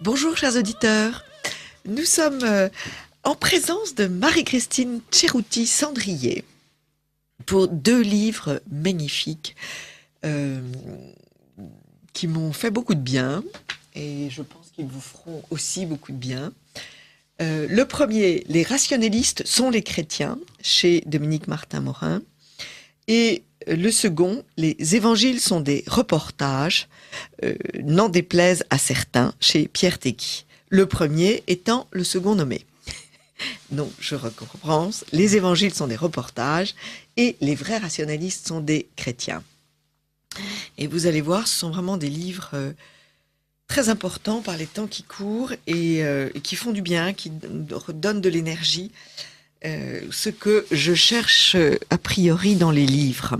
Bonjour chers auditeurs, nous sommes en présence de Marie-Christine Cerutti-Sandrié pour 2 livres magnifiques qui m'ont fait beaucoup de bien et je pense qu'ils vous feront aussi beaucoup de bien. Le premier, Les rationalistes sont les chrétiens, chez Dominique Martin-Morin. Et le second, Les évangiles sont des reportages, n'en déplaise à certains, chez Pierre Tecky. Le premier étant le second nommé. Donc, je recommence. Les évangiles sont des reportages et les vrais rationalistes sont des chrétiens. Et vous allez voir, ce sont vraiment des livres très importants par les temps qui courent et qui font du bien, qui redonnent de l'énergie. Ce que je cherche a priori dans les livres.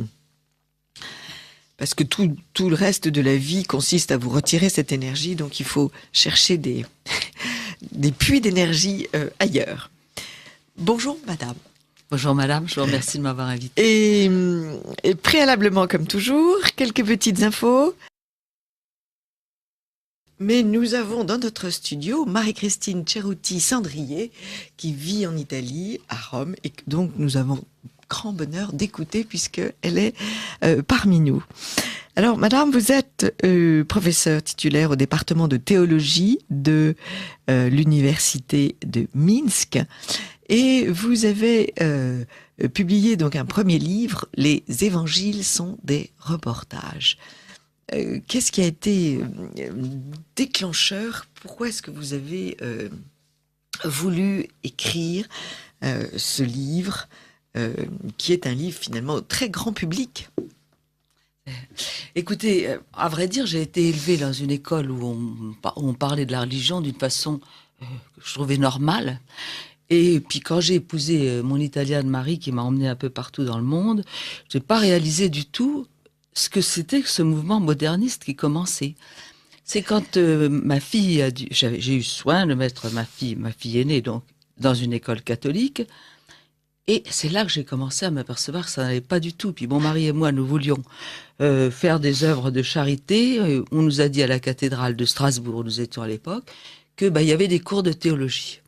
Parce que tout le reste de la vie consiste à vous retirer cette énergie, donc il faut chercher des puits d'énergie ailleurs. Bonjour madame. Bonjour madame, je vous remercie de m'avoir invitée. Et préalablement, comme toujours, quelques petites infos. Mais nous avons dans notre studio Marie-Christine Cerutti-Sandrié qui vit en Italie, à Rome, et donc nous avons grand bonheur d'écouter puisqu'elle est parmi nous. Alors madame, vous êtes professeure titulaire au département de théologie de l'université de Minsk et vous avez publié donc un premier livre, Les évangiles sont des reportages. Qu'est-ce qui a été déclencheur? Pourquoi est-ce que vous avez voulu écrire ce livre, qui est un livre finalement très grand public? Écoutez, à vrai dire, j'ai été élevée dans une école où on parlait de la religion d'une façon que je trouvais normale. Et puis quand j'ai épousé mon Italienne Marie, qui m'a emmenée un peu partout dans le monde, j'ai pas réalisé du tout ce que c'était que ce mouvement moderniste qui commençait. C'est quand ma fille j'ai eu soin de mettre ma fille aînée donc dans une école catholique, et c'est là que j'ai commencé à m'apercevoir que ça n'allait pas du tout. Puis mon mari et moi, nous voulions faire des œuvres de charité. On nous a dit à la cathédrale de Strasbourg, où nous étions à l'époque, que il y avait des cours de théologie.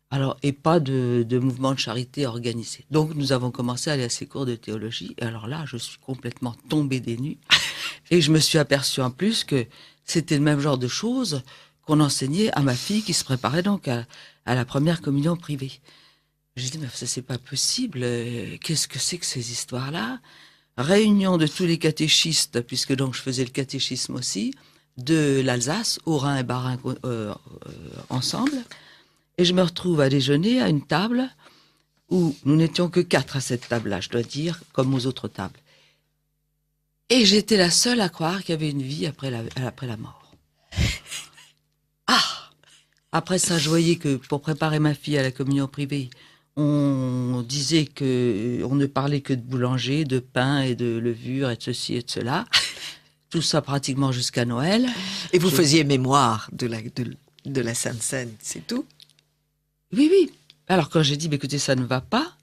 Alors, et pas de mouvement de charité organisé. Donc, nous avons commencé à aller à ces cours de théologie. Et alors là, je suis complètement tombée des nues. Et je me suis aperçue en plus que c'était le même genre de choses qu'on enseignait à ma fille qui se préparait donc à la première communion privée. J'ai dit, mais ça, c'est pas possible. Qu'est-ce que c'est que ces histoires-là? Réunion de tous les catéchistes, puisque donc je faisais le catéchisme aussi, de l'Alsace, Haut-Rhin et Bas-Rhin ensemble. Et je me retrouve à déjeuner à une table où nous n'étions que 4 à cette table-là, je dois dire, comme aux autres tables. Et j'étais la seule à croire qu'il y avait une vie après la mort. Ah! Après ça, je voyais que pour préparer ma fille à la communion privée, on disait que on ne parlait que de boulanger, de pain et de levure et de ceci et de cela. Tout ça pratiquement jusqu'à Noël. Et vous faisiez mémoire de la Sainte Seine, c'est tout? Oui, oui. Alors quand j'ai dit, écoutez, ça ne va pas,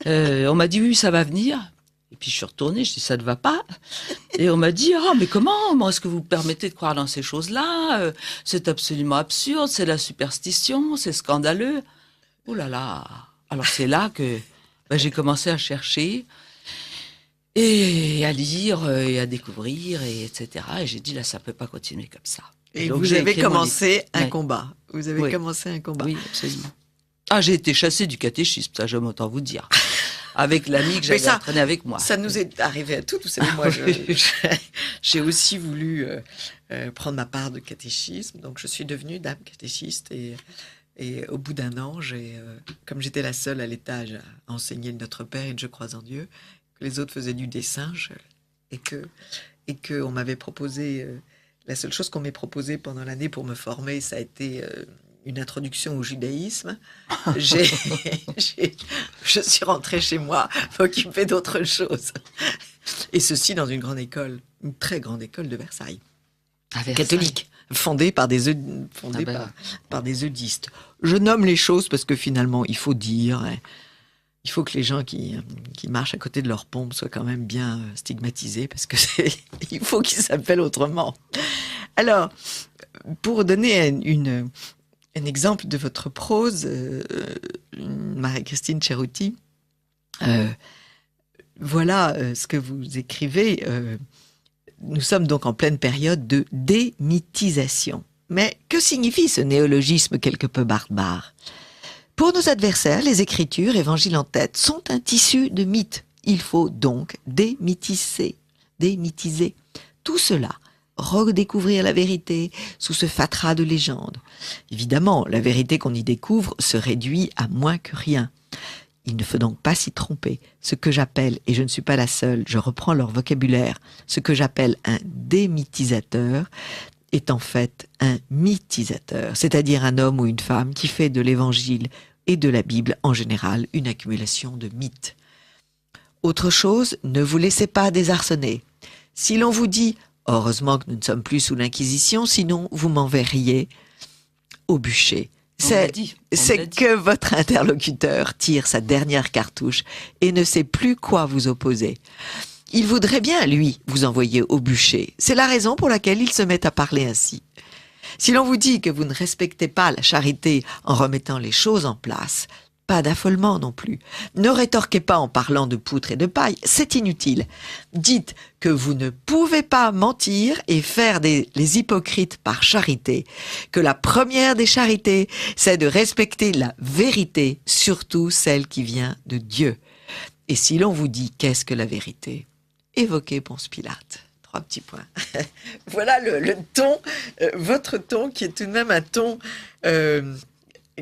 on m'a dit, oui, ça va venir. Et puis je suis retournée, je dis, ça ne va pas. Et on m'a dit, ah, mais comment est-ce que vous permettez de croire dans ces choses-là? C'est absolument absurde, c'est la superstition, c'est scandaleux. Oh là là. Alors c'est là que j'ai commencé à chercher et à lire et à découvrir, et etc. Et j'ai dit, là, ça peut pas continuer comme ça. Et donc, vous avez commencé un Ouais. combat. Vous avez commencé un combat. Oui, absolument. Ah, j'ai été chassée du catéchisme, ça, je m'entends vous dire. Avec l'ami que Mais j'avais entraîné avec moi. Ça nous est arrivé à tous. Vous savez, moi, j'ai aussi voulu prendre ma part de catéchisme. Donc, je suis devenue dame catéchiste. Et au bout d'un an, comme j'étais la seule à l'étage à enseigner le Notre Père et de Je crois en Dieu, que les autres faisaient du dessin, et que on m'avait proposé... la seule chose qu'on m'ait proposée pendant l'année pour me former, ça a été une introduction au judaïsme. Je suis rentrée chez moi, m'occuper d'autre chose. Et ceci dans une grande école, une très grande école de Versailles, catholique, fondée par des eudistes. Je nomme les choses parce que finalement, il faut dire il faut que les gens qui marchent à côté de leur pompe soient quand même bien stigmatisés, parce que il faut qu'ils s'appellent autrement. Alors, pour donner un exemple de votre prose, Marie-Christine Cerutti, voilà ce que vous écrivez. Nous sommes donc en pleine période de démythisation. Mais que signifie ce néologisme quelque peu barbare ? Pour nos adversaires, les Écritures, évangiles en tête, sont un tissu de mythes. Il faut donc démythiser tout cela, redécouvrir la vérité sous ce fatras de légendes. Évidemment, la vérité qu'on y découvre se réduit à moins que rien. Il ne faut donc pas s'y tromper. Ce que j'appelle, et je ne suis pas la seule, je reprends leur vocabulaire, ce que j'appelle un démythisateur est en fait un mythisateur, c'est-à-dire un homme ou une femme qui fait de l'Évangile et de la Bible en général une accumulation de mythes. Autre chose, ne vous laissez pas désarçonner. Si l'on vous dit « Heureusement que nous ne sommes plus sous l'Inquisition, sinon vous m'enverriez au bûcher », c'est que votre interlocuteur tire sa dernière cartouche et ne sait plus quoi vous opposer. Il voudrait bien, lui, vous envoyer au bûcher. C'est la raison pour laquelle il se met à parler ainsi. Si l'on vous dit que vous ne respectez pas la charité en remettant les choses en place, pas d'affolement non plus. Ne rétorquez pas en parlant de poutre et de paille, c'est inutile. Dites que vous ne pouvez pas mentir et faire les hypocrites par charité, que la première des charités, c'est de respecter la vérité, surtout celle qui vient de Dieu. Et si l'on vous dit qu'est-ce que la vérité, évoquez Ponce Pilate. 3 petits points. Voilà le ton, votre ton qui est tout de même un ton...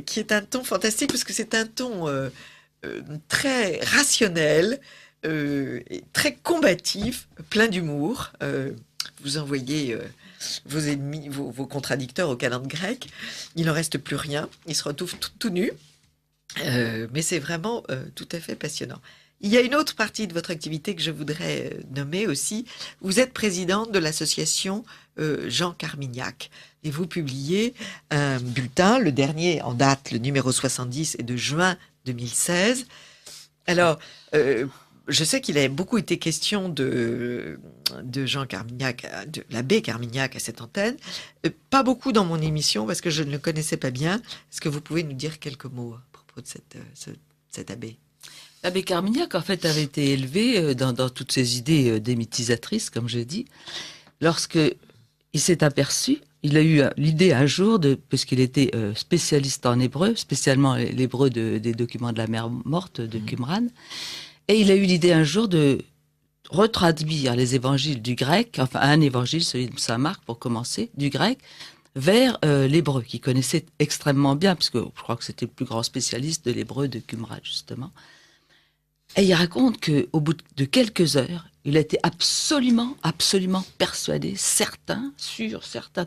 qui est un ton fantastique, parce que c'est un ton très rationnel, très combatif, plein d'humour. Vous envoyez vos ennemis, vos contradicteurs au calendrier grec, il n'en reste plus rien, ils se retrouvent tout nus, mais c'est vraiment tout à fait passionnant. Il y a une autre partie de votre activité que je voudrais nommer aussi. Vous êtes présidente de l'association Jean Carmignac et vous publiez un bulletin, le dernier en date, le numéro 70 est de juin 2016. Alors, je sais qu'il a beaucoup été question de Jean Carmignac, de l'abbé Carmignac à cette antenne. Pas beaucoup dans mon émission parce que je ne le connaissais pas bien. Est-ce que vous pouvez nous dire quelques mots à propos de cet abbé ? L'abbé Carmignac, en fait, avait été élevé dans toutes ces idées démythisatrices, comme je dis, lorsque il s'est aperçu, il a eu l'idée un jour, puisqu'il était spécialiste en hébreu, spécialement l'hébreu des documents de la mer morte de Qumran, et il a eu l'idée un jour de retraduire les évangiles du grec, enfin un évangile, celui de Saint Marc pour commencer, du grec, vers l'hébreu, qu'il connaissait extrêmement bien, parce que je crois que c'était le plus grand spécialiste de l'hébreu de Qumran, justement. Et il raconte qu'au bout de quelques heures, il a été absolument persuadé, certain,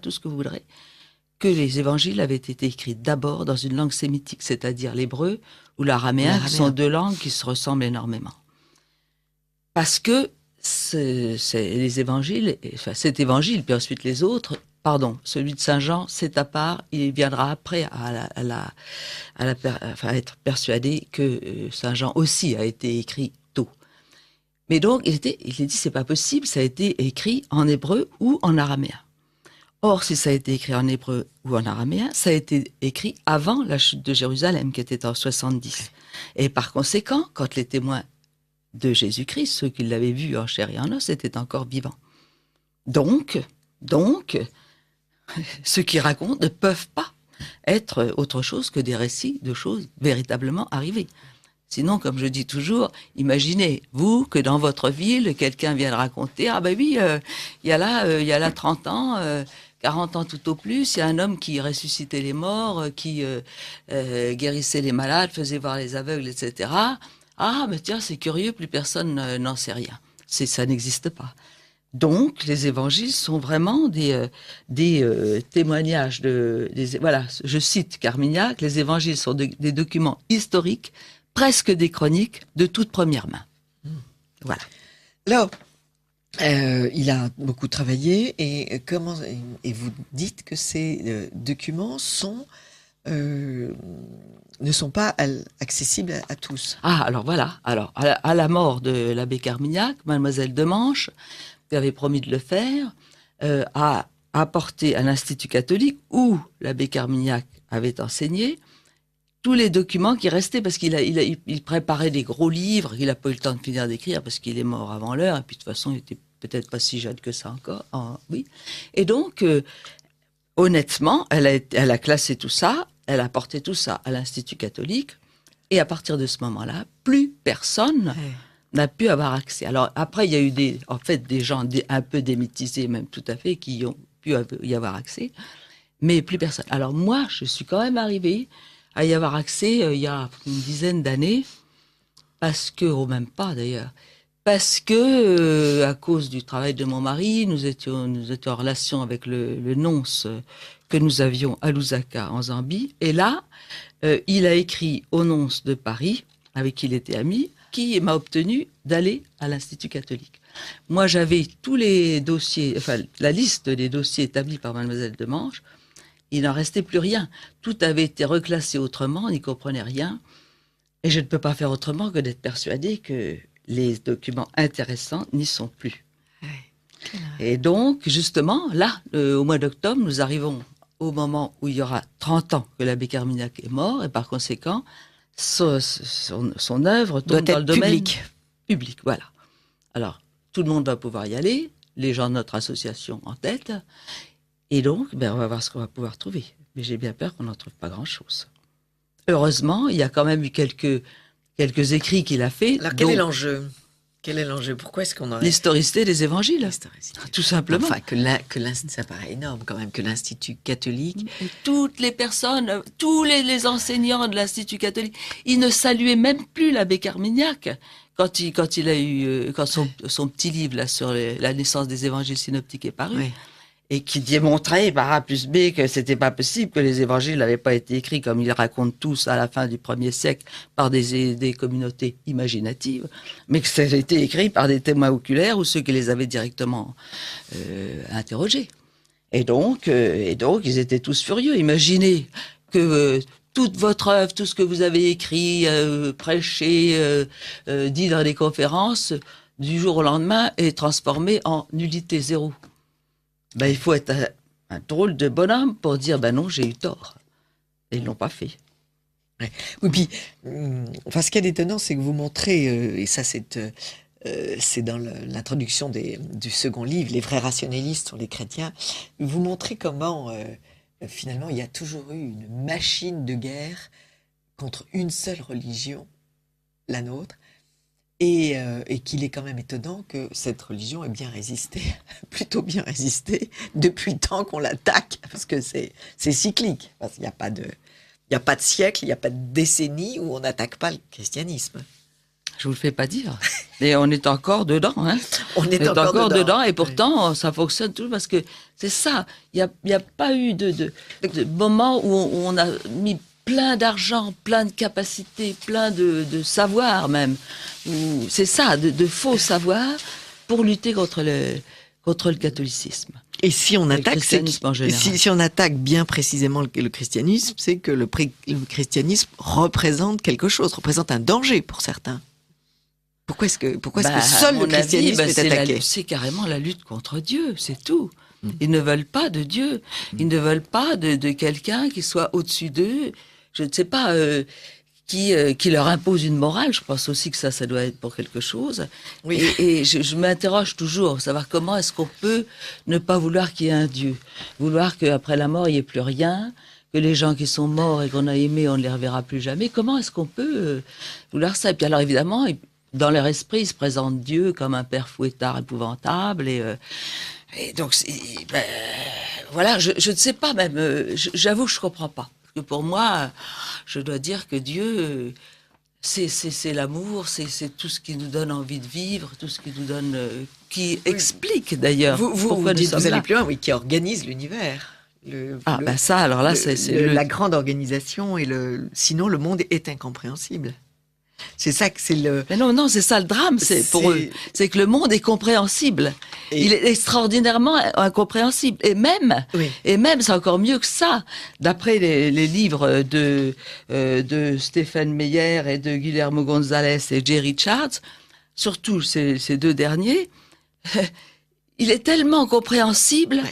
tout ce que vous voudrez, que les évangiles avaient été écrits d'abord dans une langue sémitique, c'est-à-dire l'hébreu ou l'araméen, qui sont 2 langues qui se ressemblent énormément. Parce que les évangiles, enfin cet évangile, puis ensuite les autres, celui de Saint Jean, c'est à part, il viendra après à être persuadé que Saint Jean aussi a été écrit tôt. Mais donc, il a dit, c'est pas possible, ça a été écrit en hébreu ou en araméen. Or, si ça a été écrit en hébreu ou en araméen, ça a été écrit avant la chute de Jérusalem, qui était en 70. Et par conséquent, quand les témoins de Jésus-Christ, ceux qui l'avaient vu en chair et en os, étaient encore vivants. Donc, ceux qui racontent ne peuvent pas être autre chose que des récits de choses véritablement arrivées. Sinon, comme je dis toujours, imaginez, vous, que dans votre ville, quelqu'un vient de raconter, ah ben oui, il y a là 30 ans, 40 ans tout au plus, il y a un homme qui ressuscitait les morts, qui guérissait les malades, faisait voir les aveugles, etc. Ah, mais tiens, c'est curieux, plus personne n'en sait rien. Ça n'existe pas. Donc, les évangiles sont vraiment des témoignages voilà, je cite Carmignac, les évangiles sont des documents historiques, presque des chroniques de toute première main. Voilà. Alors, il a beaucoup travaillé et vous dites que ces documents sont ne sont pas accessibles à tous. Ah, alors voilà. Alors, à la mort de l'abbé Carmignac, mademoiselle de Manche, qui avait promis de le faire, a apporté à l'Institut catholique, où l'abbé Carmignac avait enseigné, tous les documents qui restaient, parce il préparait des gros livres, il n'a pas eu le temps de finir d'écrire, parce qu'il est mort avant l'heure, et puis de toute façon, il était peut-être pas si jeune que ça encore. Oui. Et donc, honnêtement, elle a classé tout ça, elle a porté tout ça à l'Institut catholique, et à partir de ce moment-là, plus personne n'a pu avoir accès. Alors après, il y a eu des gens un peu démétisés, même tout à fait, qui ont pu y avoir accès, mais plus personne. Alors moi, je suis quand même arrivée à y avoir accès il y a une dizaine d'années, parce que, ou même pas d'ailleurs, parce que à cause du travail de mon mari, nous étions en relation avec le nonce que nous avions à Lusaka en Zambie, et là, il a écrit au nonce de Paris, avec qui il était ami, qui m'a obtenu d'aller à l'Institut catholique. Moi, j'avais tous les dossiers, enfin la liste des dossiers établis par mademoiselle de Manche. Il n'en restait plus rien. Tout avait été reclassé autrement, on n'y comprenait rien. Et je ne peux pas faire autrement que d'être persuadée que les documents intéressants n'y sont plus. Et donc, justement, là, au mois d'octobre, nous arrivons au moment où il y aura 30 ans que l'abbé Carmignac est mort, et par conséquent, son œuvre doit tombe dans être le domaine public. Voilà. Alors, tout le monde va pouvoir y aller, les gens de notre association en tête, et donc, on va voir ce qu'on va pouvoir trouver. Mais j'ai bien peur qu'on n'en trouve pas grand-chose. Heureusement, il y a quand même eu quelques écrits qu'il a fait. Alors, quel est l'enjeu ? Pourquoi est-ce qu'on en l'historicité des évangiles, tout simplement. Enfin, ça paraît énorme quand même, que l'Institut catholique... Et toutes les personnes, tous les enseignants de l'Institut catholique, ils ne saluaient même plus l'abbé Carmignac quand son petit livre là, sur la naissance des évangiles synoptiques est paru. Oui. Et qui démontrait par A plus B que c'était pas possible, que les évangiles n'avaient pas été écrits comme ils racontent tous à la fin du 1er siècle par des communautés imaginatives, mais que ça a été écrit par des témoins oculaires ou ceux qui les avaient directement interrogés. Et donc, ils étaient tous furieux. Imaginez que toute votre œuvre, tout ce que vous avez écrit, prêché, dit dans des conférences, du jour au lendemain, est transformé en nullité zéro. Il faut être un drôle de bonhomme pour dire non, j'ai eu tort. Et ils l'ont pas fait. Ouais. Oui, puis, ce qui est étonnant, c'est que vous montrez, et ça c'est dans l'introduction du second livre, Les vrais rationalistes sur les chrétiens, vous montrez comment finalement il y a toujours eu une machine de guerre contre une seule religion, la nôtre. Et qu'il est quand même étonnant que cette religion ait bien résisté, plutôt bien résisté, depuis le temps qu'on l'attaque, parce que c'est cyclique. Parce qu'il n'y a pas de siècle, il n'y a pas de décennie où on n'attaque pas le christianisme. Je vous le fais pas dire. Et on est encore dedans. Hein. On est encore dedans. Et pourtant, ça fonctionne toujours parce que c'est ça. Il n'y a pas eu de moment où on a mis plein d'argent, plein de capacités, plein de savoir même. C'est ça, de faux savoirs pour lutter contre le catholicisme. Et si on attaque, si on attaque bien précisément le christianisme, c'est que le christianisme représente quelque chose, représente un danger pour certains. Pourquoi est-ce que seul le christianisme est attaqué ? C'est carrément la lutte contre Dieu, c'est tout. Ils ne veulent pas de Dieu. Ils ne veulent pas de quelqu'un qui soit au-dessus d'eux. Je ne sais pas, qui leur impose une morale. Je pense aussi que ça doit être pour quelque chose. Oui. Et je m'interroge toujours, savoir comment est-ce qu'on peut ne pas vouloir qu'il y ait un Dieu. Vouloir qu'après la mort, il n'y ait plus rien, que les gens qui sont morts et qu'on a aimés, on ne les reverra plus jamais. Comment est-ce qu'on peut vouloir ça ? Et puis alors évidemment, dans leur esprit, ils se présentent Dieu comme un père fouettard épouvantable. Et donc, voilà, je ne sais pas même, j'avoue que je ne comprends pas. Parce que pour moi, je dois dire que Dieu, c'est l'amour, c'est tout ce qui nous donne envie de vivre, tout ce qui nous donne, qui explique d'ailleurs. Vous allez plus loin, oui, qui organise l'univers. Ça, alors là, c'est la grande organisation, sinon le monde est incompréhensible. C'est ça que c'est le... Mais non, c'est ça le drame, c'est pour eux. C'est que le monde est compréhensible. Il est extraordinairement incompréhensible. Et même, c'est encore mieux que ça. D'après les livres de Stephen Meyer et de Guillermo González et Jay Richards, surtout ces deux derniers, il est tellement compréhensible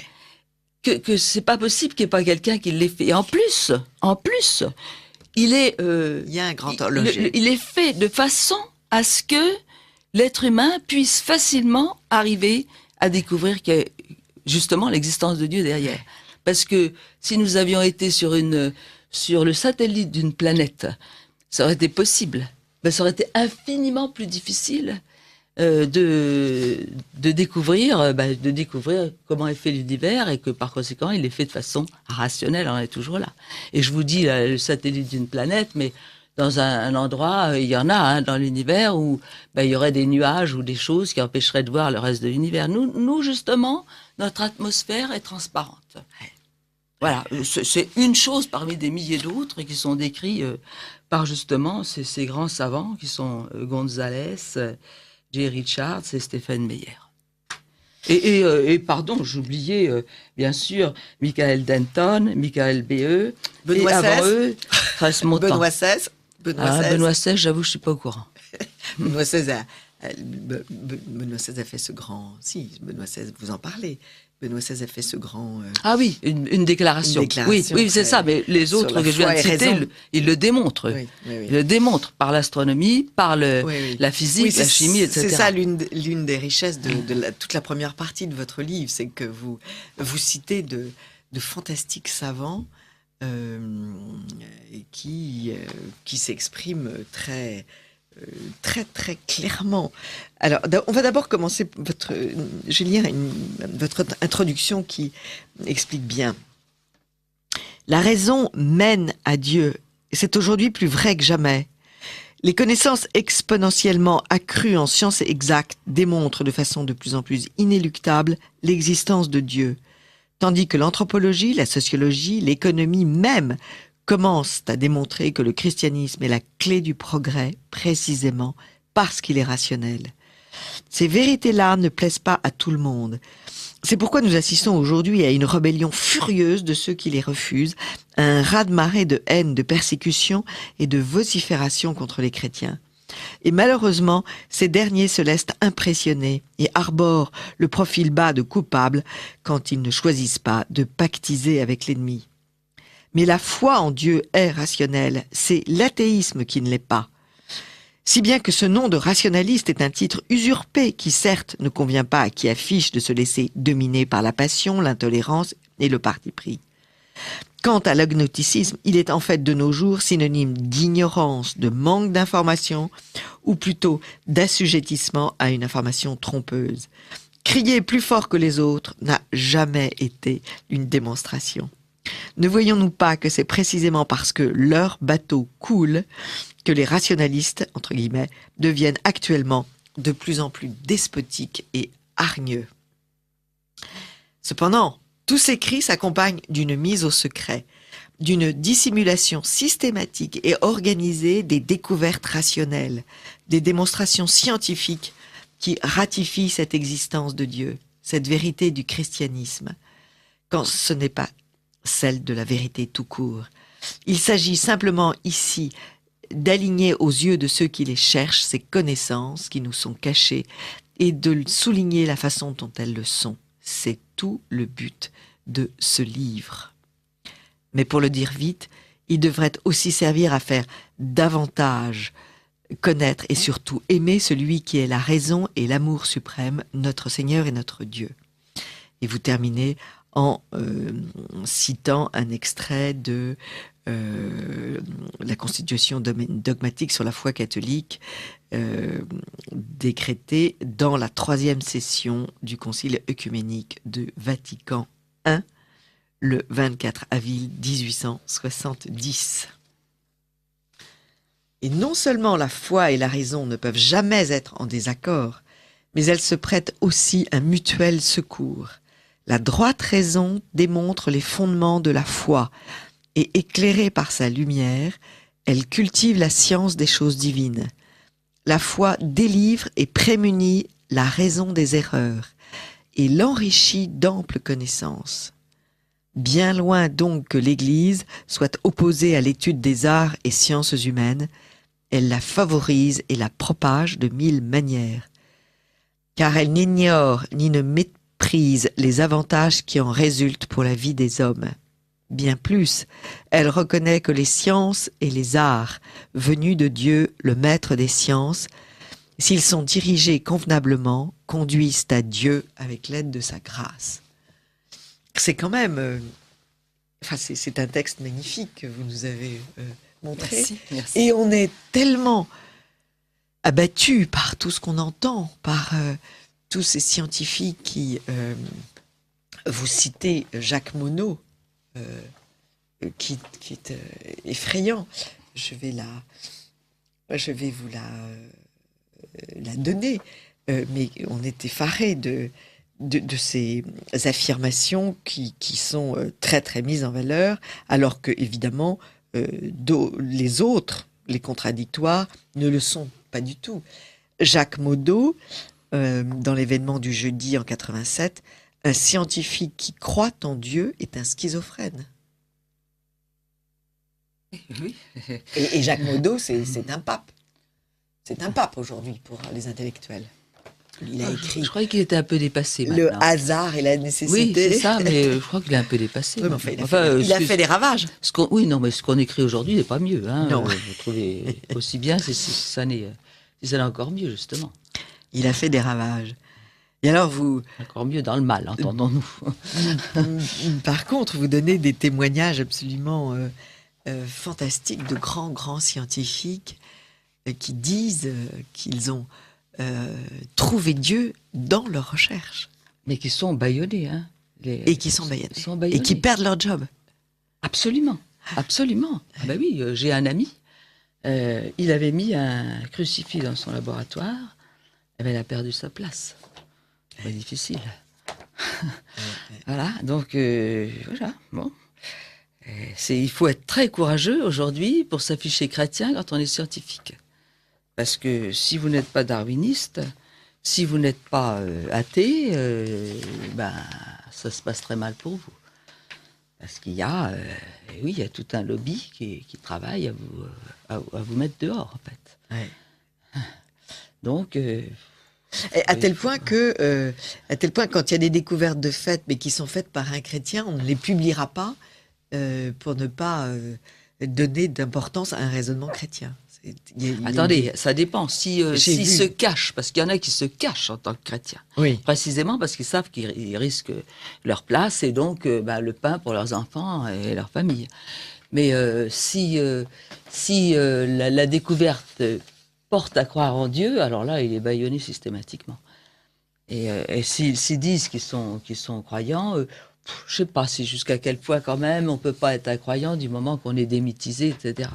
que c'est pas possible qu'il n'y ait pas quelqu'un qui l'ait fait. Et en plus, il y a un grand horloger. Il est fait de façon à ce que l'être humain puisse facilement arriver à découvrir justement l'existence de Dieu derrière. Parce que si nous avions été sur le satellite d'une planète, ça aurait été possible. Ben, ça aurait été infiniment plus difficile de découvrir comment est fait l'univers et que par conséquent il est fait de façon rationnelle, on est toujours là. Et je vous dis le satellite d'une planète, mais dans un endroit, il y en a dans l'univers où il y aurait des nuages ou des choses qui empêcheraient de voir le reste de l'univers. Nous justement, notre atmosphère est transparente. Voilà, c'est une chose parmi des milliers d'autres qui sont décrits par justement ces grands savants qui sont González, Jay Richards et Stephen Meyer. Et pardon, j'oubliais bien sûr Michael Denton, Michael B.E. Benoît et avant XVI. eux, Montan. Benoît XVI, j'avoue, je suis pas au courant. Benoît XVI a fait ce grand... Si, Benoît XVI, vous en parlez. Benoît XVI a fait ce grand... Ah oui, une déclaration. Oui, c'est ça, mais les autres que je viens de citer, ils le démontrent. Oui. Ils le démontrent par l'astronomie, par la physique, la chimie, etc. C'est ça l'une des richesses de toute la première partie de votre livre, c'est que vous citez de fantastiques savants qui s'expriment très clairement. Alors, on va d'abord commencer je vais lire votre introduction qui explique bien. La raison mène à Dieu. C'est aujourd'hui plus vrai que jamais. Les connaissances exponentiellement accrues en sciences exactes démontrent de façon de plus en plus inéluctable l'existence de Dieu, tandis que l'anthropologie, la sociologie, l'économie même commencent à démontrer que le christianisme est la clé du progrès, précisément parce qu'il est rationnel. Ces vérités-là ne plaisent pas à tout le monde. C'est pourquoi nous assistons aujourd'hui à une rébellion furieuse de ceux qui les refusent, à un raz-de-marée de haine, de persécution et de vocifération contre les chrétiens. Et malheureusement, ces derniers se laissent impressionner et arborent le profil bas de coupables quand ils ne choisissent pas de pactiser avec l'ennemi. Mais la foi en Dieu est rationnelle, c'est l'athéisme qui ne l'est pas. Si bien que ce nom de rationaliste est un titre usurpé qui certes ne convient pas à qui affiche de se laisser dominer par la passion, l'intolérance et le parti pris. Quant à l'agnosticisme, il est en fait de nos jours synonyme d'ignorance, de manque d'information ou plutôt d'assujettissement à une information trompeuse. Crier plus fort que les autres n'a jamais été une démonstration. Ne voyons-nous pas que c'est précisément parce que leur bateau coule que les rationalistes, entre guillemets, deviennent actuellement de plus en plus despotiques et hargneux. Cependant, tous ces cris s'accompagnent d'une mise au secret, d'une dissimulation systématique et organisée des découvertes rationnelles, des démonstrations scientifiques qui ratifient cette existence de Dieu, cette vérité du christianisme, quand ce n'est pas celle de la vérité tout court. Il s'agit simplement ici d'aligner aux yeux de ceux qui les cherchent ces connaissances qui nous sont cachées et de souligner la façon dont elles le sont. C'est tout le but de ce livre. Mais pour le dire vite, il devrait aussi servir à faire davantage connaître et surtout aimer celui qui est la raison et l'amour suprême, notre Seigneur et notre Dieu. Et vous terminez en citant un extrait de la constitution dogmatique sur la foi catholique décrétée dans la 3e session du Concile œcuménique de Vatican I, le 24 avril 1870. Et non seulement la foi et la raison ne peuvent jamais être en désaccord, mais elles se prêtent aussi un mutuel secours. La droite raison démontre les fondements de la foi et, éclairée par sa lumière, elle cultive la science des choses divines. la foi délivre et prémunit la raison des erreurs et l'enrichit d'amples connaissances. Bien loin donc que l'Église soit opposée à l'étude des arts et sciences humaines, elle la favorise et la propage de 1000 manières. Car elle n'ignore ni ne méprise les avantages qui en résultent pour la vie des hommes. Bien plus, elle reconnaît que les sciences et les arts, venus de Dieu, le maître des sciences, s'ils sont dirigés convenablement, conduisent à Dieu avec l'aide de sa grâce. C'est quand même... c'est un texte magnifique que vous nous avez montré. Merci. Et on est tellement abattu par tout ce qu'on entend, par tous ces scientifiques qui... vous citez Jacques Monod, qui est effrayant. Je vais vous la donner. Mais on est effaré de ces affirmations qui sont très très mises en valeur, alors que évidemment les autres, les contradictoires, ne le sont pas du tout. Jacques Monod, dans l'événement du jeudi en 87, un scientifique qui croit en Dieu est un schizophrène. Oui. Et Jacques Monod, c'est un pape. C'est un pape aujourd'hui pour les intellectuels. Il a écrit Je croyais qu'il était un peu dépassé maintenant. Le hasard et la nécessité. Oui, c'est ça, mais je crois qu'il est un peu dépassé. Oui, mais il a fait des ravages. Ce qu'on écrit aujourd'hui n'est pas mieux. Hein. Non. Vous trouvez aussi bien, si ça n'est encore mieux, justement. Il a fait des ravages. Et alors Encore mieux dans le mal, entendons-nous. Par contre, vous donnez des témoignages absolument fantastiques de grands scientifiques qui disent qu'ils ont trouvé Dieu dans leurs recherches. Mais qui sont bâillonnés. Hein. Et qui sont bâillonnés. Et qui perdent leur job. Absolument. Absolument. Ah ben oui, j'ai un ami, il avait mis un crucifix dans son laboratoire, et ben, il a perdu sa place. C'est difficile. Voilà, donc voilà, bon. Il faut être très courageux aujourd'hui pour s'afficher chrétien quand on est scientifique. Parce que si vous n'êtes pas darwiniste, si vous n'êtes pas athée, ça se passe très mal pour vous. Parce qu'il y a, il y a tout un lobby qui travaille à vous mettre dehors, en fait. Ouais. Donc... à tel point, quand il y a des découvertes de faits, mais qui sont faites par un chrétien, on ne les publiera pas pour ne pas donner d'importance à un raisonnement chrétien. Attendez, ça dépend. S'ils se cachent, parce qu'il y en a qui se cachent en tant que chrétiens, oui. Précisément parce qu'ils savent qu'ils risquent leur place et donc le pain pour leurs enfants et leur famille. Mais si la découverte porte à croire en Dieu, alors là, il est bâillonné systématiquement. Et s'ils disent qu'ils sont croyants, je ne sais pas si jusqu'à quel point quand même on peut pas être un croyant du moment qu'on est démythisé, etc.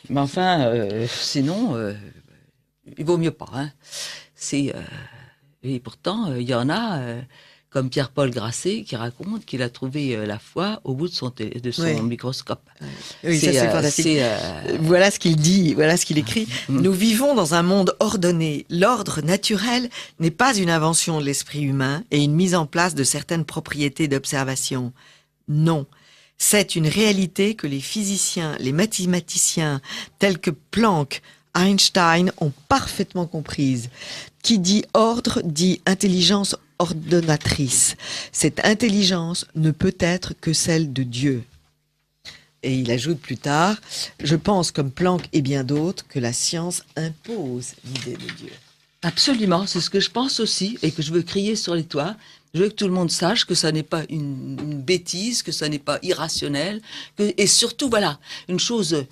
Mais enfin, sinon, il vaut mieux pas. Hein. Et pourtant, il y en a, comme Pierre-Paul Grasset, qui raconte qu'il a trouvé la foi au bout de son microscope. Oui, ça c'est fantastique. Voilà ce qu'il dit, voilà ce qu'il écrit. Nous vivons dans un monde ordonné. L'ordre naturel n'est pas une invention de l'esprit humain et une mise en place de certaines propriétés d'observation. Non. C'est une réalité que les physiciens, les mathématiciens, tels que Planck, Einstein, ont parfaitement comprise. Qui dit ordre, dit intelligence ordonnatrice. Cette intelligence ne peut être que celle de Dieu. Et il ajoute plus tard, je pense comme Planck et bien d'autres que la science impose l'idée de Dieu. Absolument, c'est ce que je pense aussi et que je veux crier sur les toits. Je veux que tout le monde sache que ça n'est pas une bêtise, que ça n'est pas irrationnel, et surtout, voilà, une chose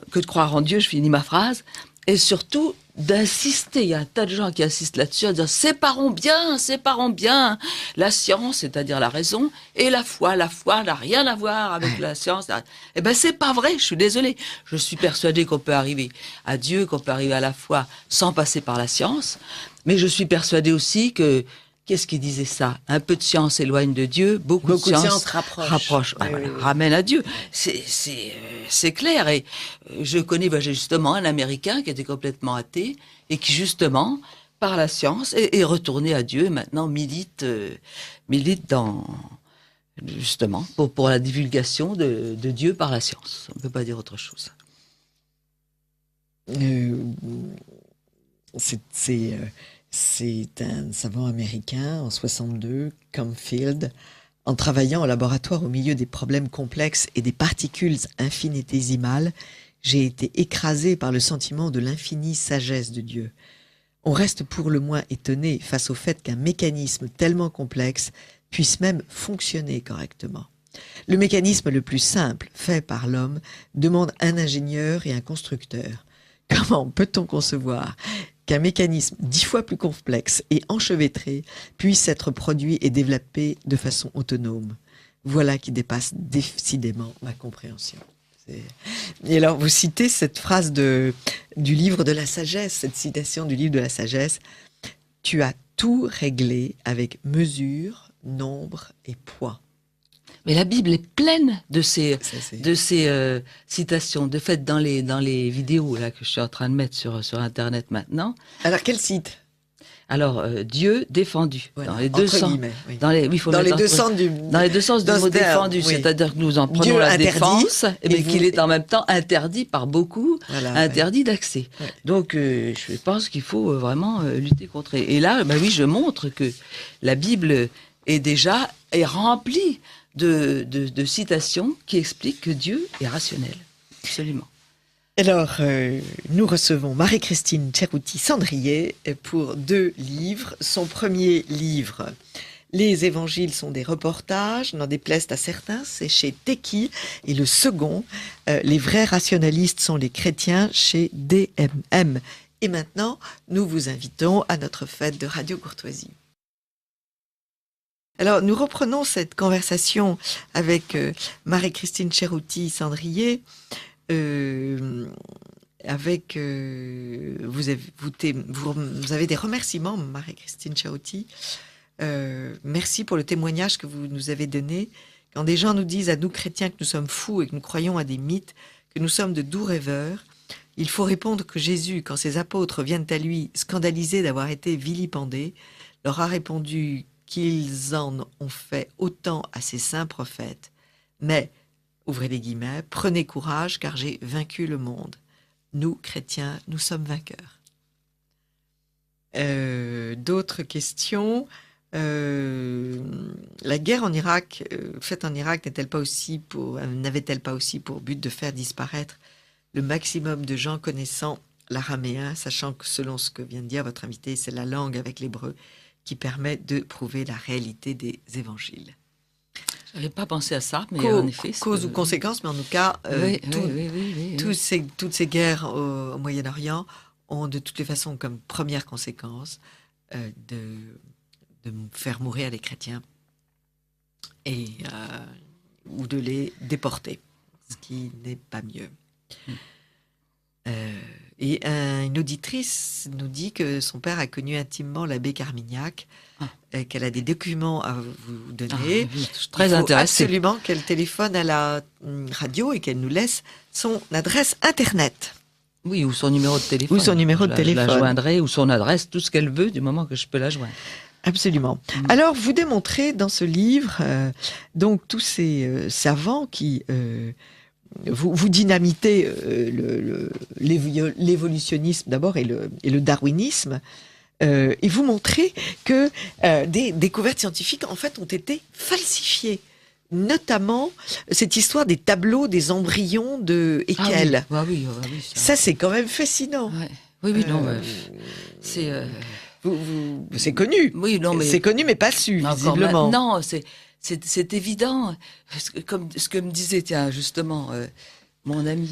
que de croire en Dieu, je finis ma phrase, et surtout d'insister, il y a un tas de gens qui insistent là-dessus, à dire séparons bien la science, c'est-à-dire la raison, et la foi n'a rien à voir avec la science. Eh ben c'est pas vrai, je suis désolée. Je suis persuadée qu'on peut arriver à Dieu, qu'on peut arriver à la foi sans passer par la science, mais je suis persuadée aussi qu'il qu'est-ce qui disait ça? Un peu de science éloigne de Dieu, beaucoup de science rapproche. Oui, Voilà, oui, oui. ramène à Dieu. C'est clair. Et je connais justement un Américain qui était complètement athée et qui justement, par la science, est retourné à Dieu et maintenant milite dans justement pour la divulgation de Dieu par la science. On ne peut pas dire autre chose. C'est un savant américain en 62, Comfield, en travaillant au laboratoire au milieu des problèmes complexes et des particules infinitésimales, j'ai été écrasé par le sentiment de l'infinie sagesse de Dieu. On reste pour le moins étonné face au fait qu'un mécanisme tellement complexe puisse même fonctionner correctement. Le mécanisme le plus simple, fait par l'homme, demande un ingénieur et un constructeur. Comment peut-on concevoir qu'un mécanisme 10 fois plus complexe et enchevêtré puisse être produit et développé de façon autonome? Voilà qui dépasse décidément ma compréhension. Et alors, vous citez cette phrase du livre de la sagesse, cette citation du livre de la sagesse. Tu as tout réglé avec mesure, nombre et poids. Mais la Bible est pleine de ces citations. De fait, dans les vidéos là que je suis en train de mettre sur Internet maintenant. Alors, quel site? Alors, Dieu défendu. Voilà, dans les deux sens. Oui. Dans les deux sens du mot défendu. Oui. C'est-à-dire que nous en prenons Dieu la interdit, défense, mais vous... qu'il est en même temps interdit par beaucoup, voilà, interdit d'accès. Ouais. Donc, je pense qu'il faut vraiment lutter contre. Et là, oui, je montre que la Bible est remplie de citations qui expliquent que Dieu est rationnel. Absolument. Alors, nous recevons Marie-Christine Cerutti-Sandrier pour 2 livres. Son premier livre, Les évangiles sont des reportages, n'en déplaise à certains, c'est chez Teki. Et le second, Les vrais rationalistes sont les chrétiens, chez DMM. Et maintenant, nous vous invitons à notre fête de Radio Courtoisie. Alors, nous reprenons cette conversation avec Marie-Christine Cerutti-Sandrier. Vous avez des remerciements, Marie-Christine Cerutti. Merci pour le témoignage que vous nous avez donné. Quand des gens nous disent à nous chrétiens que nous sommes fous et que nous croyons à des mythes, que nous sommes de doux rêveurs, il faut répondre que Jésus, quand ses apôtres viennent à lui scandalisés d'avoir été vilipendés, leur a répondu qu'ils en ont fait autant à ses saints prophètes. Mais ouvrez les guillemets, prenez courage car j'ai vaincu le monde. Nous, chrétiens, nous sommes vainqueurs. D'autres questions. La guerre en Irak, faite en Irak, n'avait-elle pas aussi pour but de faire disparaître le maximum de gens connaissant l'araméen, sachant que selon ce que vient de dire votre invité, c'est la langue avec l'hébreu qui permet de prouver la réalité des évangiles. Je n'avais pas pensé à ça, mais en effet... Cause ou conséquence, mais en tout cas, toutes ces guerres au Moyen-Orient ont de toutes les façons comme première conséquence de faire mourir les chrétiens ou de les déporter, ce qui n'est pas mieux. Et une auditrice nous dit que son père a connu intimement l'abbé Carmignac, qu'elle a des documents à vous donner. Très intéressée. Absolument qu'elle téléphone à la radio et qu'elle nous laisse son adresse Internet. Oui, ou son numéro de téléphone. Je la joindrai, ou son adresse, tout ce qu'elle veut, du moment que je peux la joindre. Absolument. Alors, vous démontrez dans ce livre, donc, tous ces savants qui... Vous dynamitez l'évolutionnisme d'abord et le darwinisme, et vous montrez que des découvertes scientifiques en fait ont été falsifiées, notamment cette histoire des tableaux des embryons de Haeckel. Oui, ça c'est quand même fascinant. Ouais. Oui, non, c'est c'est connu. Oui, non, mais c'est connu mais pas su visiblement. Non, c'est évident, comme ce que me disait, tiens, justement, mon ami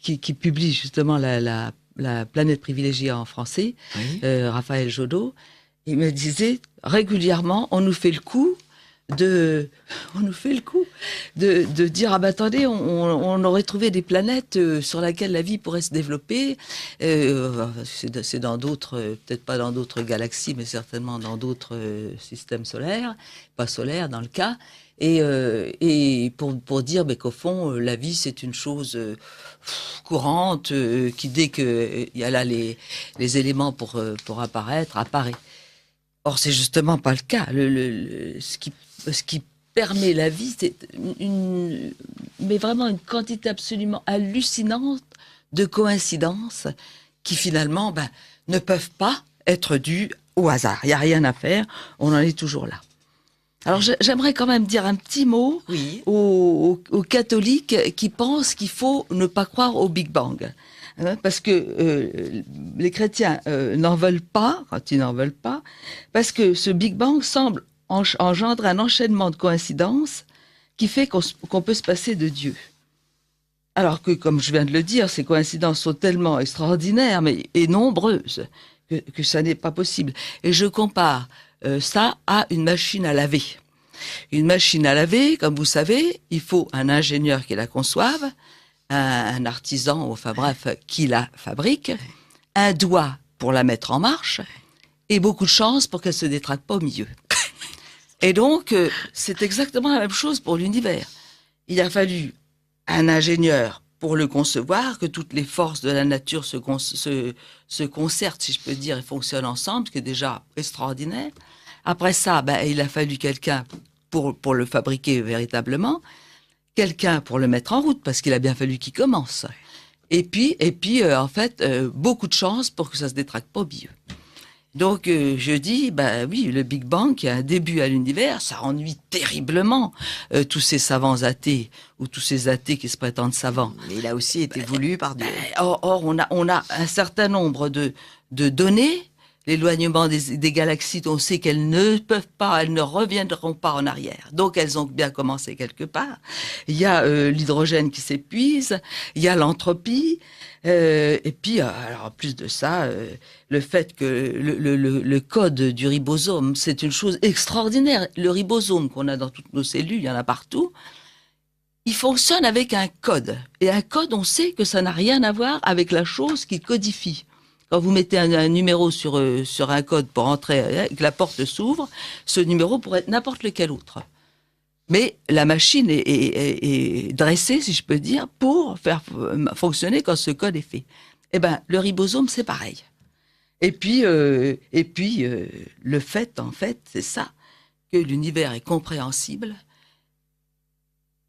qui publie justement la planète privilégiée en français, oui. Raphaël Jodot, il me disait régulièrement, on nous fait le coup on nous fait le coup de dire, ah ben attendez, on aurait trouvé des planètes sur lesquelles la vie pourrait se développer. C'est dans d'autres, peut-être pas dans d'autres galaxies, mais certainement dans d'autres systèmes solaires, pas solaires dans le cas. Et pour dire qu'au fond, la vie, c'est une chose courante, qui dès qu'il y a là les éléments pour apparaître, apparaît. Or, c'est justement pas le cas. Ce qui permet la vie, c'est mais vraiment une quantité absolument hallucinante de coïncidences qui finalement ne peuvent pas être dues au hasard. Il n'y a rien à faire, on en est toujours là. Alors j'aimerais quand même dire un petit mot aux catholiques qui pensent qu'il faut ne pas croire au Big Bang. Parce que les chrétiens n'en veulent pas, quand ils n'en veulent pas, parce que ce Big Bang semble engendrer un enchaînement de coïncidences qui fait qu'on peut se passer de Dieu. Alors que, comme je viens de le dire, ces coïncidences sont tellement extraordinaires et nombreuses que ça n'est pas possible. Et je compare ça à une machine à laver. Une machine à laver, comme vous savez, il faut un ingénieur qui la conçoive, un artisan, enfin bref, qui la fabrique, un doigt pour la mettre en marche, et beaucoup de chance pour qu'elle se détraque pas au milieu. Et donc, c'est exactement la même chose pour l'univers. Il a fallu un ingénieur pour le concevoir, que toutes les forces de la nature se concertent, si je peux dire, et fonctionnent ensemble, ce qui est déjà extraordinaire. Après ça, il a fallu quelqu'un pour le fabriquer véritablement, quelqu'un pour le mettre en route, parce qu'il a bien fallu qu'il commence. Et puis, en fait, beaucoup de chance pour que ça se détraque pas au milieu. Donc, je dis, oui, le Big Bang, qui a un début à l'univers, ça ennuie terriblement tous ces savants athées, ou tous ces athées qui se prétendent savants. Mais il a aussi été voulu par Dieu. Or, on a un certain nombre de données. L'éloignement des galaxies, on sait qu'elles ne peuvent pas, elles ne reviendront pas en arrière. Donc, elles ont bien commencé quelque part. Il y a l'hydrogène qui s'épuise, il y a l'entropie, et puis, alors, en plus de ça, le fait que le code du ribosome, c'est une chose extraordinaire. Le ribosome qu'on a dans toutes nos cellules, il y en a partout, il fonctionne avec un code. Et un code, on sait que ça n'a rien à voir avec la chose qu'il codifie. Quand vous mettez un numéro sur un code pour entrer, que la porte s'ouvre, ce numéro pourrait être n'importe lequel autre. Mais la machine est dressée, si je peux dire, pour faire fonctionner quand ce code est fait. Eh ben, le ribosome, c'est pareil. Et puis, le fait, en fait, c'est ça, que l'univers est compréhensible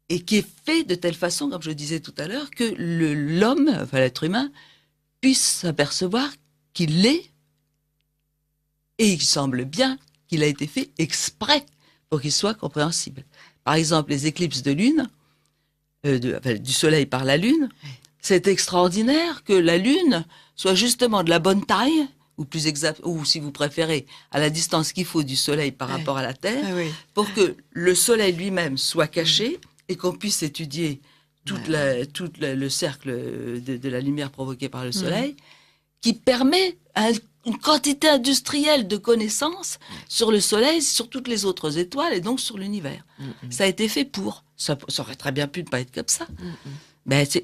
et qui est fait de telle façon, comme je disais tout à l'heure, que l'homme, enfin l'être humain, puisse s'apercevoir qu'il l'est, et il semble bien qu'il a été fait exprès pour qu'il soit compréhensible. Par exemple, les éclipses de lune, du soleil par la lune, c'est extraordinaire que la lune soit justement de la bonne taille, ou plus exact, ou si vous préférez, à la distance qu'il faut du soleil par rapport à la Terre, pour que le soleil lui-même soit caché et qu'on puisse étudier tout le cercle de la lumière provoquée par le soleil, qui permet une quantité industrielle de connaissances sur le soleil, sur toutes les autres étoiles et donc sur l'univers. Ça a été fait pour. Ça aurait très bien pu ne pas être comme ça.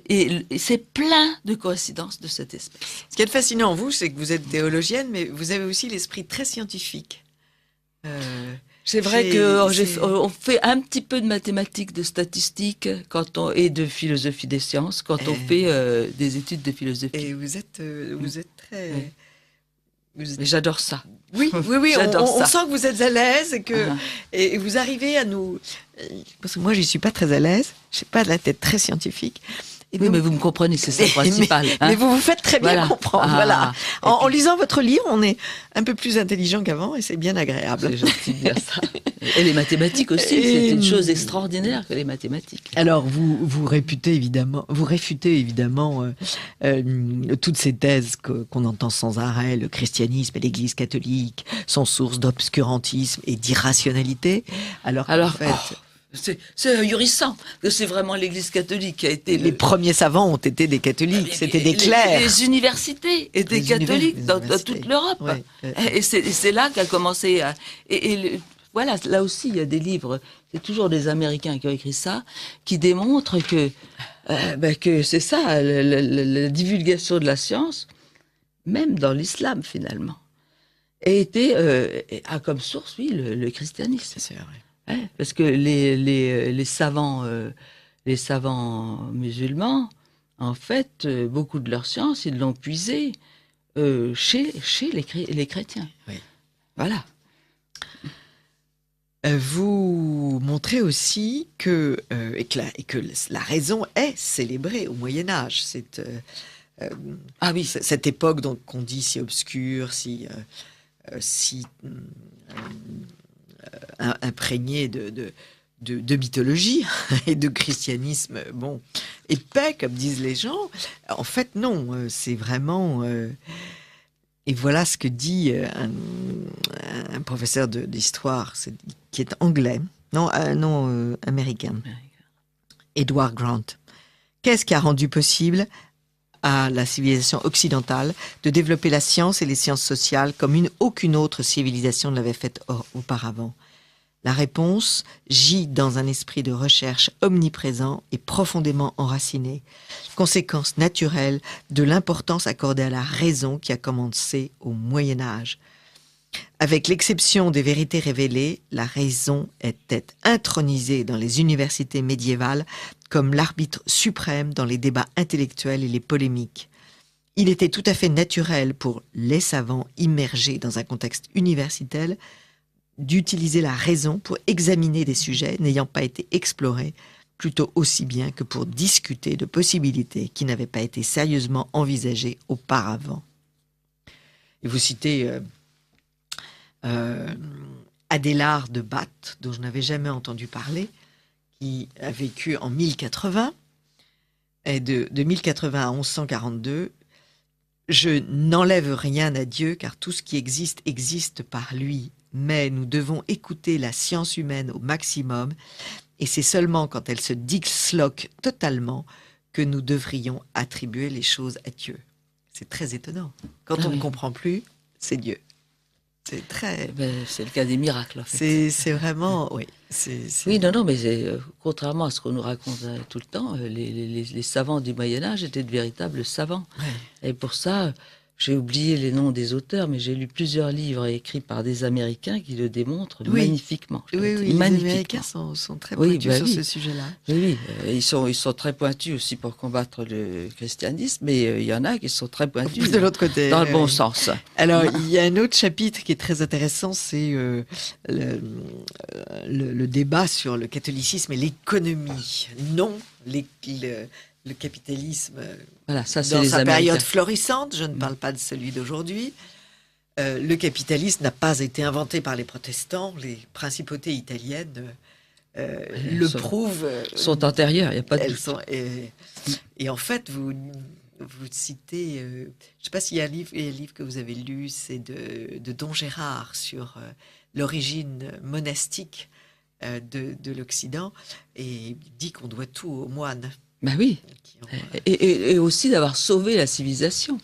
Et c'est plein de coïncidences de cette espèce. Ce qui est fascinant en vous, c'est que vous êtes théologienne, mais vous avez aussi l'esprit très scientifique. C'est vrai qu'on fait un petit peu de mathématiques, de statistiques et de philosophie des sciences quand on fait des études de philosophie. Et vous êtes très... Oui. Mais j'adore ça. Oui, on sent que vous êtes à l'aise et vous arrivez à nous... Parce que moi, je ne suis pas très à l'aise, je n'ai pas de la tête très scientifique. Et donc, mais vous me comprenez, c'est ça le principal. Mais vous vous faites très bien comprendre. Voilà. En lisant votre livre, on est un peu plus intelligent qu'avant et c'est bien agréable. C'est gentil de dire ça. Et les mathématiques aussi, c'est une chose extraordinaire que les mathématiques. Alors, vous réfutez évidemment toutes ces thèses qu'on entend sans arrêt. Le christianisme et l'Église catholique sont source d'obscurantisme et d'irrationalité. Alors en fait... C'est ahurissant que c'est vraiment l'Église catholique qui a été... Les premiers savants ont été des catholiques, c'était des clercs. Les universités étaient catholiques dans toute l'Europe. Ouais. Et c'est là qu'a commencé... voilà, là aussi, il y a des livres, c'est toujours des Américains qui ont écrit ça, qui démontrent que c'est ça, la divulgation de la science, même dans l'islam finalement, a comme source, oui, le christianisme. C'est vrai. Ouais, parce que les savants musulmans, en fait, beaucoup de leur science, ils l'ont puisée chez les chrétiens. Oui. Voilà. Vous montrez aussi que la raison est célébrée au Moyen Âge. Ah oui. Cette époque donc qu'on dit si obscure, si imprégnée de mythologie et de christianisme, bon, épais comme disent les gens. En fait, non, c'est vraiment. Et voilà ce que dit un professeur d'histoire qui est anglais, américain, Edward Grant. Qu'est-ce qui a rendu possible à la civilisation occidentale de développer la science et les sciences sociales comme aucune autre civilisation ne l'avait fait auparavant? La réponse gît dans un esprit de recherche omniprésent et profondément enraciné, conséquence naturelle de l'importance accordée à la raison qui a commencé au Moyen Âge. Avec l'exception des vérités révélées, la raison était intronisée dans les universités médiévales comme l'arbitre suprême dans les débats intellectuels et les polémiques. Il était tout à fait naturel pour les savants immergés dans un contexte universitaire d'utiliser la raison pour examiner des sujets n'ayant pas été explorés, plutôt aussi bien que pour discuter de possibilités qui n'avaient pas été sérieusement envisagées auparavant. Et vous citez Adélard de Bath, dont je n'avais jamais entendu parler, qui a vécu en 1080, et de 1080 à 1142. Je n'enlève rien à Dieu, car tout ce qui existe existe par lui. Mais nous devons écouter la science humaine au maximum, et c'est seulement quand elle se disloque totalement que nous devrions attribuer les choses à Dieu. C'est très étonnant. Quand on ne comprend plus, c'est Dieu. C'est très... c'est le cas des miracles, en fait. C'est vraiment... Oui, oui, non, mais contrairement à ce qu'on nous raconte tout le temps, les savants du Moyen-Âge étaient de véritables savants. Ouais. Et pour ça... J'ai oublié les noms des auteurs, mais j'ai lu plusieurs livres écrits par des Américains qui le démontrent magnifiquement. Oui, les Américains sont très pointus sur ce sujet-là. Oui, ils sont très pointus aussi pour combattre le christianisme, mais il y en a qui sont très pointus de l'autre côté, dans le bon sens. Alors, il y a un autre chapitre qui est très intéressant, c'est le débat sur le catholicisme et l'économie. Non, le capitalisme, voilà, ça, dans sa période florissante, je ne parle pas de celui d'aujourd'hui, le capitalisme n'a pas été inventé par les protestants, les principautés italiennes prouvent. Sont antérieures, il n'y a pas de doute. Et en fait, vous citez, je ne sais pas s'il y a un livre que vous avez lu, c'est de Don Gérard sur l'origine monastique de l'Occident, et il dit qu'on doit tout aux moines. Ben oui, et aussi d'avoir sauvé la civilisation.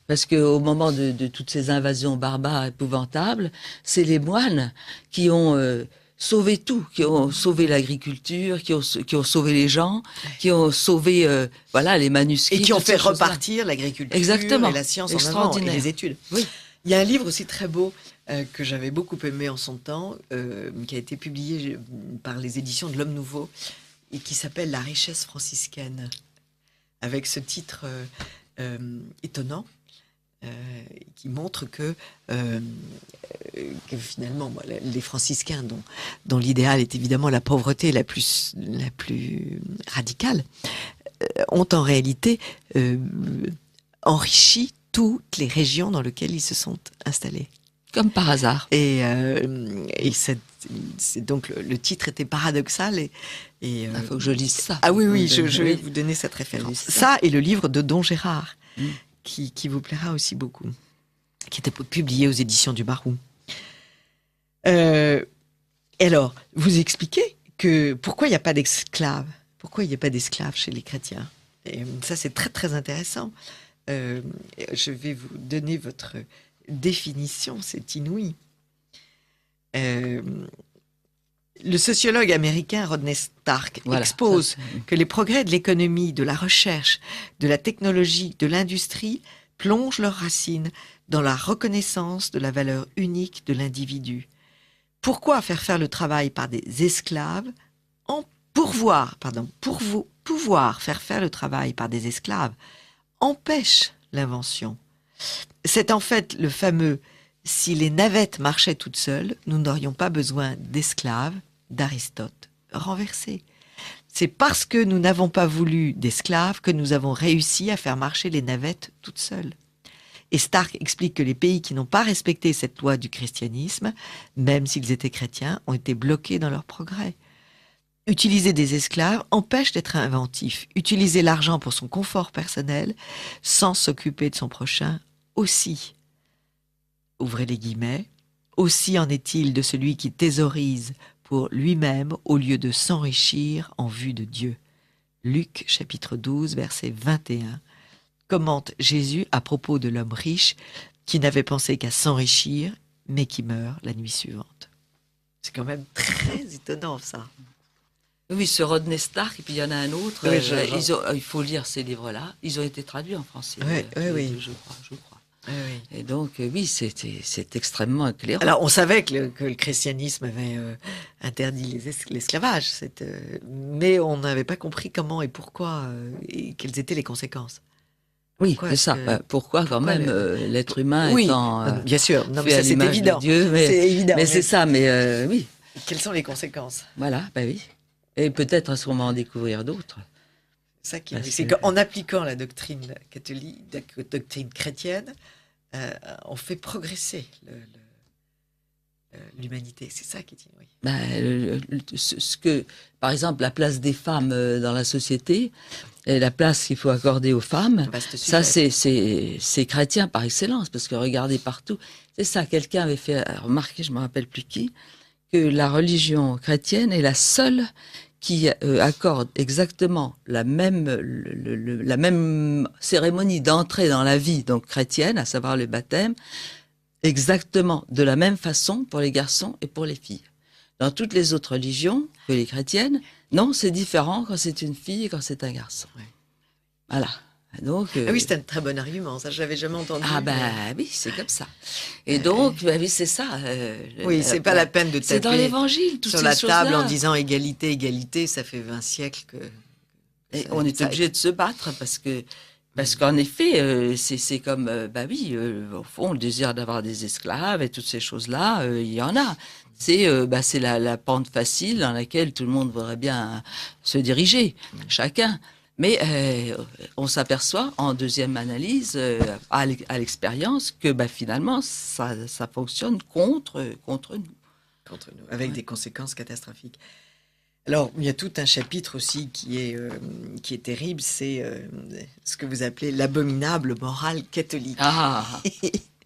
Parce qu'au moment de toutes ces invasions barbares épouvantables, c'est les moines qui ont sauvé tout, qui ont sauvé l'agriculture, qui ont sauvé les gens, qui ont sauvé les manuscrits. Et qui ont fait repartir l'agriculture et la science en avant, et les études. Oui. Il y a un livre aussi très beau que j'avais beaucoup aimé en son temps, qui a été publié par les éditions de l'Homme Nouveau, et qui s'appelle La richesse franciscaine, avec ce titre étonnant, qui montre que finalement, les franciscains, dont l'idéal est évidemment la pauvreté la plus radicale, ont en réalité enrichi toutes les régions dans lesquelles ils se sont installés. Comme par hasard. Et c'est donc le titre était paradoxal. Il faut que je lise ça. Ah oui, je vais vous donner cette référence. Ça et le livre de Don Gérard, qui vous plaira aussi beaucoup, qui était publié aux éditions du Barou. Et alors, vous expliquez que pourquoi il n'y a pas d'esclaves, pourquoi il n'y a pas d'esclaves chez les chrétiens. Et ça, c'est très très intéressant. Je vais vous donner votre définition, c'est inouï. Euh, le sociologue américain Rodney Stark Voilà, expose ça, que les progrès de l'économie, de la recherche, de la technologie, de l'industrie plongent leurs racines dans la reconnaissance de la valeur unique de l'individu. Pourquoi faire le travail par des esclaves pouvoir faire le travail par des esclaves empêche l'invention. C'est en fait le fameux « si les navettes marchaient toutes seules, nous n'aurions pas besoin d'esclaves » d'Aristote renversé. C'est parce que nous n'avons pas voulu d'esclaves que nous avons réussi à faire marcher les navettes toutes seules. Et Stark explique que les pays qui n'ont pas respecté cette loi du christianisme, même s'ils étaient chrétiens, ont été bloqués dans leur progrès. Utiliser des esclaves empêche d'être inventif. Utiliser l'argent pour son confort personnel, sans s'occuper de son prochain, aussi. Ouvrez les guillemets. Aussi en est-il de celui qui thésaurise pour lui-même au lieu de s'enrichir en vue de Dieu. Luc chapitre 12, verset 21. Commente Jésus à propos de l'homme riche qui n'avait pensé qu'à s'enrichir, mais qui meurt la nuit suivante. C'est quand même très étonnant, ça. Oui, ce Rodney Stark, et puis il y en a un autre. Oui, il faut lire ces livres-là. Ils ont été traduits en français. Oui. Je crois. Oui. Et donc, oui, c'est extrêmement éclairant. Alors, on savait que le christianisme avait interdit l'esclavage, mais on n'avait pas compris comment et pourquoi et quelles étaient les conséquences. Oui, c'est ça. Pourquoi quand même l'être humain étant bien sûr, non, mais fait à ça c'est l'image évident. de Dieu, C'est évident. mais c'est ça, mais oui. Quelles sont les conséquences? Voilà, ben oui. Et peut-être à ce moment en découvrir d'autres. C'est qu'en appliquant la doctrine catholique, la doctrine chrétienne, on fait progresser l'humanité. C'est ça qui dit, oui. Par exemple, la place des femmes dans la société, et la place qu'il faut accorder aux femmes, ça c'est chrétien par excellence, parce que regardez partout, c'est ça, quelqu'un avait fait remarquer, je ne me rappelle plus qui, que la religion chrétienne est la seule qui accorde exactement la même cérémonie d'entrée dans la vie donc chrétienne, à savoir le baptême, exactement de la même façon pour les garçons et pour les filles. Dans toutes les autres religions que les chrétiennes, non, c'est différent quand c'est une fille et quand c'est un garçon. Ouais. Voilà. Donc, oui, c'est un très bon argument, ça je l'avais jamais entendu. Ah oui, c'est comme ça. Et donc, oui, c'est ça. Oui, c'est pas la peine de taper c'est dans l'Évangile, toutes sur ces la choses-là. table en disant égalité, égalité, ça fait 20 siècles que... Et on est obligé de se battre parce qu'en effet, c'est comme, au fond, le désir d'avoir des esclaves et toutes ces choses-là, il y en a. C'est la pente facile dans laquelle tout le monde voudrait bien se diriger, chacun. Mais on s'aperçoit en deuxième analyse, à l'expérience, que finalement, ça fonctionne contre nous. Contre nous, avec des conséquences catastrophiques. Alors, il y a tout un chapitre aussi qui est terrible, c'est ce que vous appelez l'abominable morale catholique.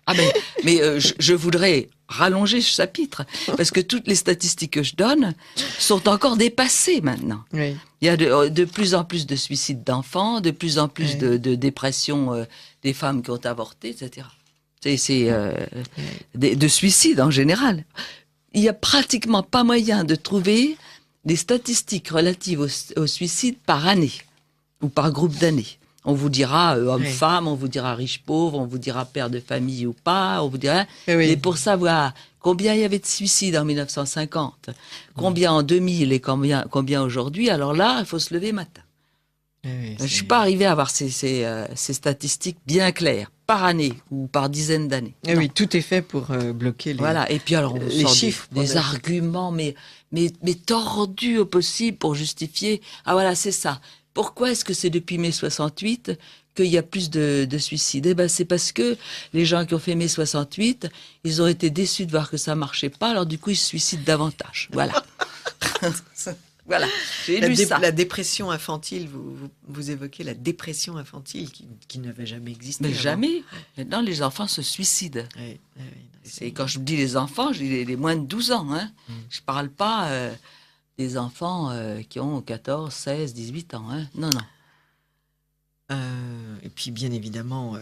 Je voudrais rallonger ce chapitre, parce que toutes les statistiques que je donne sont encore dépassées maintenant. Oui. Il y a de plus en plus de suicides d'enfants, de plus en plus de dépression des femmes qui ont avorté, etc. De suicides en général. Il n'y a pratiquement pas moyen de trouver des statistiques relatives au suicide par année ou par groupe d'années. On vous dira homme-femme, on vous dira riche-pauvre, on vous dira père de famille ou pas, on vous dira... Mais pour savoir combien il y avait de suicides en 1950, combien en 2000 et combien aujourd'hui, alors là, il faut se lever matin. Je ne suis pas arrivé à avoir ces statistiques bien claires, par année ou par dizaine d'années. Oui, tout est fait pour bloquer les Voilà, et puis alors on les sort chiffres. des arguments, mais tordus au possible pour justifier. Ah voilà, c'est ça. Pourquoi est-ce que c'est depuis mai 68 qu'il y a plus de suicides? C'est parce que les gens qui ont fait mai 68, ils ont été déçus de voir que ça marchait pas, alors du coup ils se suicident davantage. Voilà. Voilà, j'ai lu ça. La dépression infantile, vous évoquez la dépression infantile qui n'avait jamais existé. Mais avant. jamais. Maintenant, les enfants se suicident. Oui. Et quand je dis les enfants, je dis les moins de 12 ans. Hein. Je parle pas des enfants qui ont 14, 16, 18 ans. Hein. Non. Et puis, bien évidemment,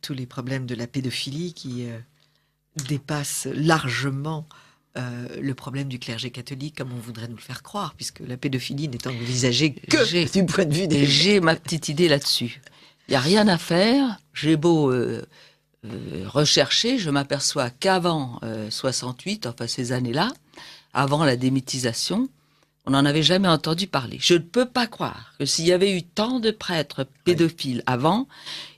tous les problèmes de la pédophilie qui dépasse largement le problème du clergé catholique comme on voudrait nous le faire croire, puisque la pédophilie n'étant envisagée que du point de vue des... J'ai ma petite idée là-dessus. Il n'y a rien à faire. J'ai beau rechercher, je m'aperçois qu'avant 68, enfin ces années-là, avant la démythisation, on n'en avait jamais entendu parler. Je ne peux pas croire que s'il y avait eu tant de prêtres pédophiles avant,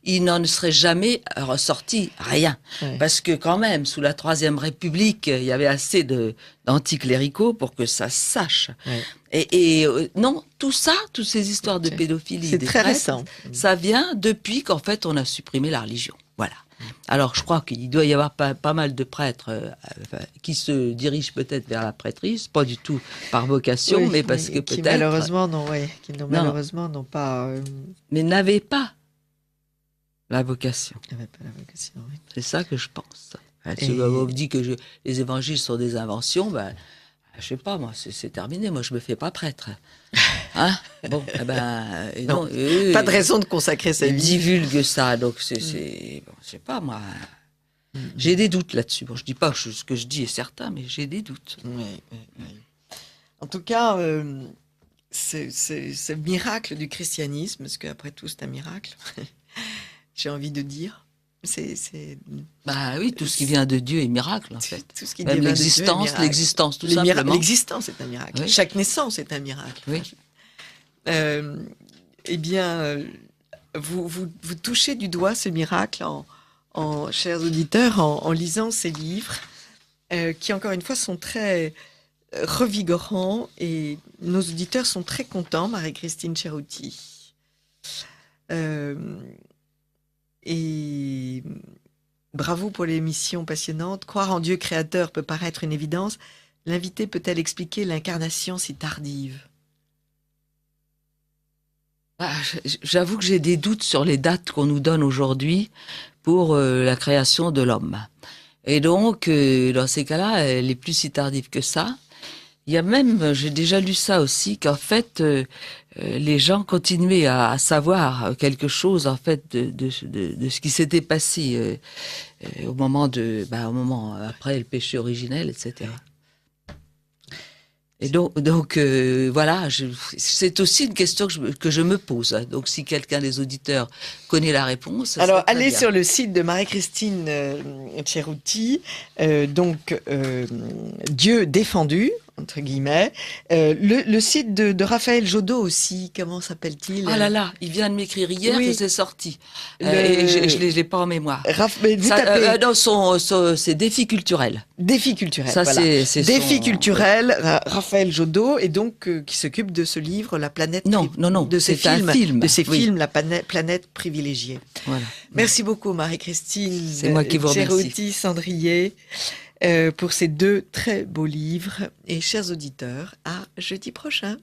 il n'en serait jamais ressorti rien. Parce que quand même, sous la Troisième République, il y avait assez d'anticléricaux pour que ça se sache. Et non, tout ça, toutes ces histoires de pédophilie, c'est très récent. Ça vient depuis qu'en fait on a supprimé la religion. Voilà. Alors, je crois qu'il doit y avoir pas mal de prêtres qui se dirigent peut-être vers la prêtrise, pas du tout par vocation, mais parce que qui peut-être... malheureusement malheureusement n'ont pas... Mais n'avaient pas la vocation. N'avaient pas la vocation, oui. C'est ça que je pense. On me dit que les évangiles sont des inventions, ben, je sais pas, moi, c'est terminé. Moi, je me fais pas prêtre. Hein? Bon, non, pas de raison de consacrer sa vie. Divulgue ça, donc bon, je sais pas, moi. J'ai des doutes là-dessus. Bon, je dis pas que ce que je dis est certain, mais j'ai des doutes. Oui. En tout cas, ce miracle du christianisme, parce qu'après tout, c'est un miracle, j'ai envie de dire. Bah oui, tout ce qui vient de Dieu est miracle, en fait. Tout ce qui Même l'existence, tout simplement. L'existence est un miracle. Oui. Chaque naissance est un miracle. Oui. Eh bien, vous touchez du doigt ce miracle, chers auditeurs, en lisant ces livres, qui, encore une fois, sont très revigorants, et nos auditeurs sont très contents, Marie-Christine Cerutti. Et bravo pour l'émission passionnante. Croire en Dieu créateur peut paraître une évidence. L'invité peut-elle expliquer l'incarnation si tardive? J'avoue que j'ai des doutes sur les dates qu'on nous donne aujourd'hui pour la création de l'homme. Et donc, dans ces cas-là, elle est plus si tardive que ça. Il y a même, j'ai déjà lu ça aussi, qu'en fait, les gens continuaient à savoir quelque chose, en fait, de ce qui s'était passé au moment après le péché originel, etc. Et donc voilà, c'est aussi une question que je me pose. Donc, si quelqu'un des auditeurs connaît la réponse... Alors, allez sur le site de Marie-Christine Cerutti, Dieu défendu, entre guillemets. Le site de Raphaël Jodot aussi, comment s'appelle-t-il? Ah là là, il vient de m'écrire hier que c'est sorti. Et je ne l'ai pas en mémoire. C'est Défis culturels. Défis culturels, ça, voilà. Défis culturels, Raphaël Jodot, et donc qui s'occupe de ce livre, La planète... Non, de ces films, La planète privilégiée. Voilà. Merci beaucoup, Marie-Christine. C'est moi qui vous remercie. Cerutti Sandrier, pour ces 2 très beaux livres. Et chers auditeurs, à jeudi prochain.